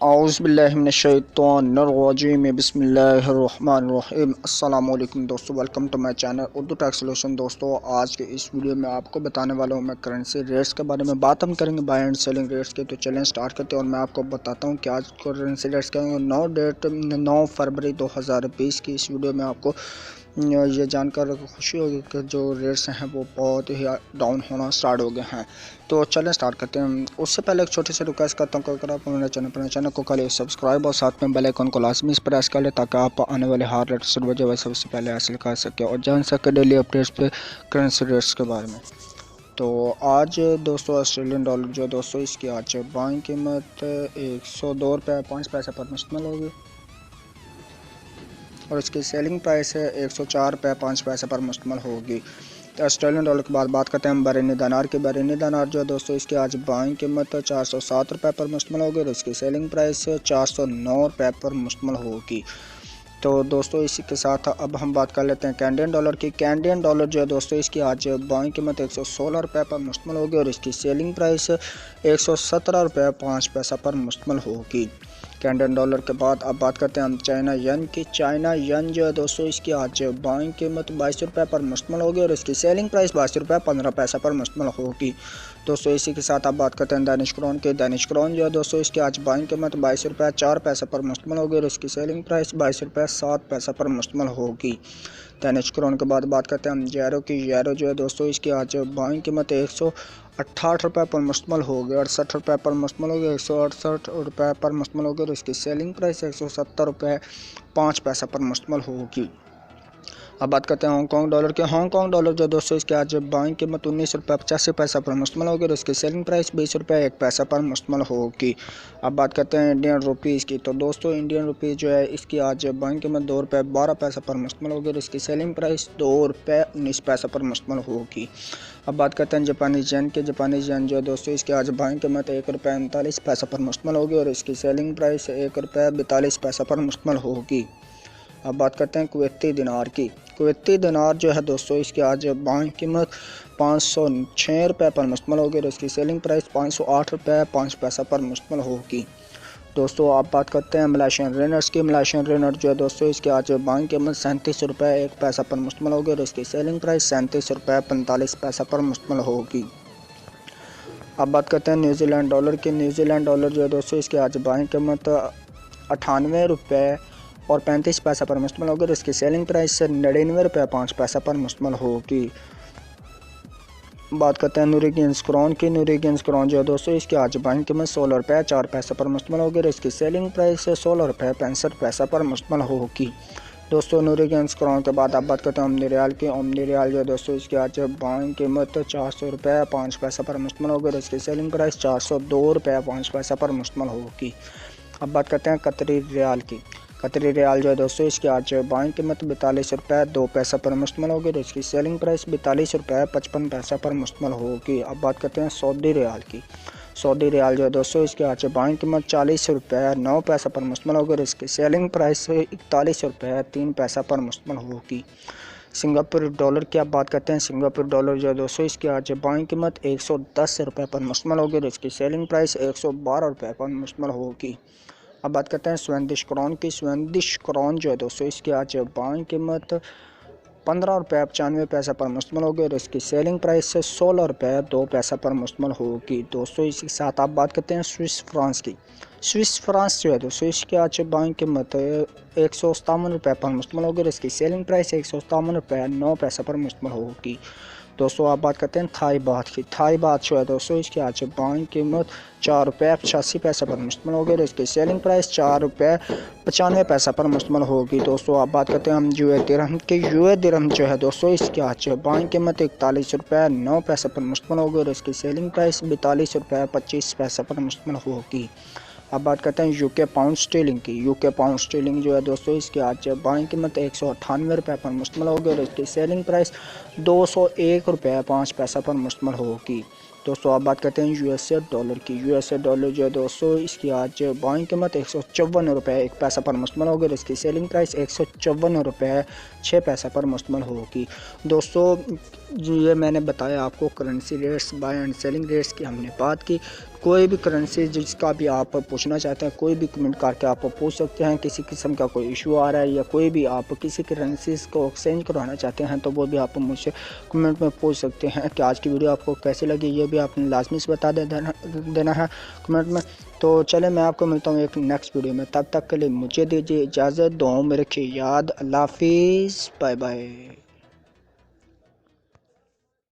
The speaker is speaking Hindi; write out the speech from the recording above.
औज़ुबिल्लाहिमिनश्शैतानिर्रजीम बिस्मिल्लाहिर्रहमानिर्रहीम। अस्सलाम वालेकुम दोस्तों, welcome to my channel Urdu tax solution. दोस्तों, आज के इस वीडियो में आपको बताने वाला हूं मैं करेंसी रेट्स के बारे में। बात हम करेंगे बाय एंड सेलिंग रेट्स के। तो चलें स्टार्ट करते हैं और मैं आपको बताता हूं कि आज करेंसी रेट्स क्या होंगे। 9 फरवरी 2020 की इस वीडियो में आपको ये जानकर खुशी होगी कि जो रेट्स हैं वो बहुत ही डाउन होना स्टार्ट हो गए हैं। तो चलें स्टार्ट करते हैं। उससे पहले एक छोटी सी रिक्वेस्ट करता हूँ कि अगर आप मेरे चैनल को कर सब्सक्राइब और साथ में बेल आइकन को लाजमी प्रेस कर ले ताकि आप आने वाले हर लेटेस्ट वीडियो सबसे पहले हासिल कर सकें और जान सके डेली अपडेट्स पे करेंसी रेट्स के बारे में। तो आज दोस्तों ऑस्ट्रेलियन डॉलर जो दोस्तों इसकी आज बाइंग कीमत 102 रुपये 5 पैसे पर मुश्तमिल होगी और इसकी सेलिंग प्राइस है 104 रुपये 5 पैसे पर मुश्तमिल होगी। तो ऑस्ट्रेलियन डॉलर के बाद बात करते हैं हम बहरीनी दिनार की। बहरीनी दिनार जो है दोस्तों इसकी आज बाइंग कीमत 407 रुपये पर मुश्तमिल होगी और इसकी सेलिंग प्राइस 409 रुपये पर मुश्तमिल होगी। तो दोस्तों इसी के साथ अब हम बात कर लेते हैं कैनेडियन डॉलर की। कैनेडियन डॉलर जो है दोस्तों इसकी आज बाइंग कीमत 116 रुपये पर मुश्तमिल होगी और इसकी सेलिंग प्राइस 117 रुपये 5 पैसा पर मुश्तमिल होगी कैनेडियन डॉलर के बाद। अब बात करते हैं हम चाइना यन की। चाइना यन जो है दोस्तों इसकी आज बाइंग कीमत 22 रुपये पर मुश्तमिल होगी और इसकी सेलिंग प्राइस 22 रुपये 15 पैसा पर मुश्तमिल होगी। दोस्तों इसी के साथ अब बात करते हैं दानिश क्रोन के। दानिश क्रोन जो है दोस्तों इसकी आज बाइंग कीमत 22 रुपये 4 पैसे पर मुश्तमिल होगी और इसकी सेलिंग प्राइस 22 रुपये 7 पैसा पर मुश्तमिल होगी दानिश क्रोन के बाद। बात करते हैं हम यूरो की। यूरो जो है दोस्तों इसकी आज बाइंग कीमत 168 रुपये पर मुश्तमिल होगी 68 रुपये पर मुश्तमिल होगी 168 रुपये पर मुश्तमिल होगी और इसकी सेलिंग प्राइस 170 रुपये 5 पैसा पर मुश्तमिल होगी। अब बात करते हैं हांगकॉन्ग डॉलर के। हांगकॉन्ग डॉलर जो दोस्तों इसके आज बाइंग कीमत 19 रुपये 85 पैसा पर मुश्तमिल होगी और इसकी सेलिंग प्राइस 20 रुपये 1 पैसा पर मुश्तमिल होगी। अब बात करते हैं इंडियन रुपीज़ की। तो दोस्तों इंडियन रुपीज़ जो है इसकी आज बाइंग कीमत 2 रुपये 12 पैसा पर मुश्तमिल होगी और इसकी सेलिंग प्राइस 2 रुपये 19 पैसा पर मुश्तमिल होगी। अब बात करते हैं जापानीज येन के। जापानीज येन जो है दोस्तों इसकी आज बाइंग कीमत 1 रुपये 39 पैसा पर मुश्तमिल होगी और इसकी सेलिंग प्राइस 1 रुपये 42 पैसा पर मुश्तमिल होगी। अब बात करते हैं कुवैती दिनार की। कुवैती दिनार जो है दोस्तों इसकी आज बाइंग कीमत 506 रुपये पर मुश्तमिल होगी और इसकी सेलिंग प्राइस 508 रुपये 5 पैसा पर मुश्तमिल होगी। दोस्तों आप बात करते हैं मलेशियन रिनर्स की। मलेशियन रिनर जो है दोस्तों इसकी आज बाइंग कीमत 37 रुपये 1 पैसा पर मुश्तमिल होगी और इसकी सेलिंग प्राइस 37 रुपये 45 पैसा पर मुश्तमिल होगी। अब बात करते हैं न्यूजीलैंड डॉलर की। न्यूजीलैंड डॉलर जो है दोस्तों इसकी आज बाइंग कीमत 98 रुपये और 35 पैसा पर मुश्तमिल होगी और इसकी सेलिंग प्राइस 99 रुपये 5 पैसा पर मुश्तमिल होगी। बात करते हैं नॉर्वेजियन क्रोन की। नॉर्वेजियन क्रोन जो है दोस्तों इसकी आज बाइंग कीमत 16 रुपये 4 पैसा पर मुश्तमिल होगी और इसकी सेलिंग प्राइस 16 रुपये 65 पैसा पर मुश्तमिल होगी। दोस्तों नॉर्वेजियन क्रोन के बाद आप बात करते हैं ओमनी रियाल की। ओमनी रियाल जो है दोस्तों इसकी आज बाइंग कीमत 400 रुपये 5 पैसा पर मुश्तमिल होगी और इसकी सेलिंग प्राइस 402 रुपये 5 पैसा पर मुश्तमिल होगी। अब बात करते हैं कतरी रियाल की। कतरी रियाल जो है दोस्तों इसकी आज बाइंग कीमत 42 रुपये 2 पैसा पर मुश्तमिल होगी और इसकी सेलिंग प्राइस 42 रुपये 55 पैसा पर मुश्तमिल होगी। अब बात करते हैं सऊदी रियाल की। सऊदी रियाल जो है दोस्तों इसकी आज बाइंग कीमत 40 रुपये 9 पैसा पर मुश्तमिल होगी और इसकी सेलिंग प्राइस 41 रुपये 3 पैसा पर मुश्तमिल होगी। सिंगापुर डॉलर की अब बात करते हैं। सिंगापुर डॉलर जो है दोस्तों इसकी आज बाइंग कीमत 110 रुपये पर मुश्तमिल होगी और इसकी सेलिंग प्राइस 112 रुपये पर मुश्तमिल होगी। अब बात करते हैं स्वेडिश क्रोन की। स्वेडिश क्रोन जो है दोस्तों इसकी आज बाइंग कीमत 15 रुपये 95 पैसा पर मुश्तमिल होगी और इसकी सेलिंग प्राइस 16 रुपये 2 पैसा पर मुश्तमिल होगी। दोस्तों इसी के साथ आप बात करते हैं स्विस फ्रांस की। स्विस फ्रांस जो है दोस्तों इसकी आज बाइंग कीमत 157 रुपये पर मुश्तमिल होगी और इसकी सेलिंग प्राइस 157 रुपये 9 पैसा पर मुश्तमिल होगी। दोस्तों आप बात करते हैं थाई बात की। थाई बात जो है दोस्तों इसकी आज बाइंग कीमत 4 रुपये 86 पैसा पर मुश्तमिल होगी और इसकी सेलिंग प्राइस 4 रुपये 95 पैसा पर मुश्तमिल होगी। दोस्तों आप बात करते हैं हम यूए दिरहम के। यूए दिरहम जो है दोस्तों इसकी आज बाइंग कीमत 41 रुपये 9 पैसा पर मुश्तमिल होगी और इसकी सेलिंग प्राइस 42 रुपये 25 पैसा पर मुश्तमिल होगी। अब बात करते हैं यूके पाउंड स्टीलिंग की। यूके पाउंड स्टीलिंग जो है दोस्तों इसकी आज बाइंग कीमत 198 रुपये पर मुश्तमिल होगी और इसकी सेलिंग प्राइस 201 रुपये 5 पैसा पर मुश्तमिल होगी। दोस्तों आप बात करते हैं यूएसए डॉलर की। यूएसए डॉलर जो है दोस्तों इसकी आज बाइंग कीमत 154 रुपये 1 पैसा पर मुश्तमिल होगी और इसकी सेलिंग प्राइस 154 रुपये 6 पैसा पर मुश्तमिल होगी। दोस्तों ये मैंने बताया आपको currency rates bye and selling rates की हमने बात की। कोई भी करेंसी जिसका भी आप पूछना चाहते हैं, कोई भी कमेंट करके आप पूछ सकते हैं। किसी किस्म का कोई इशू आ रहा है या कोई भी आप किसी करेंसी को एक्सचेंज करवाना चाहते हैं तो वो भी आप मुझसे कमेंट में पूछ सकते हैं। कि आज की वीडियो आपको कैसी लगी ये भी आपने लाजमी से बता देना है कमेंट में। तो चले मैं आपको मिलता हूँ एक नेक्स्ट वीडियो में, तब तक के लिए मुझे दीजिए इजाज़त। दुआओं में रखिए याद। अल्लाह हाफिज़, बाय बाय।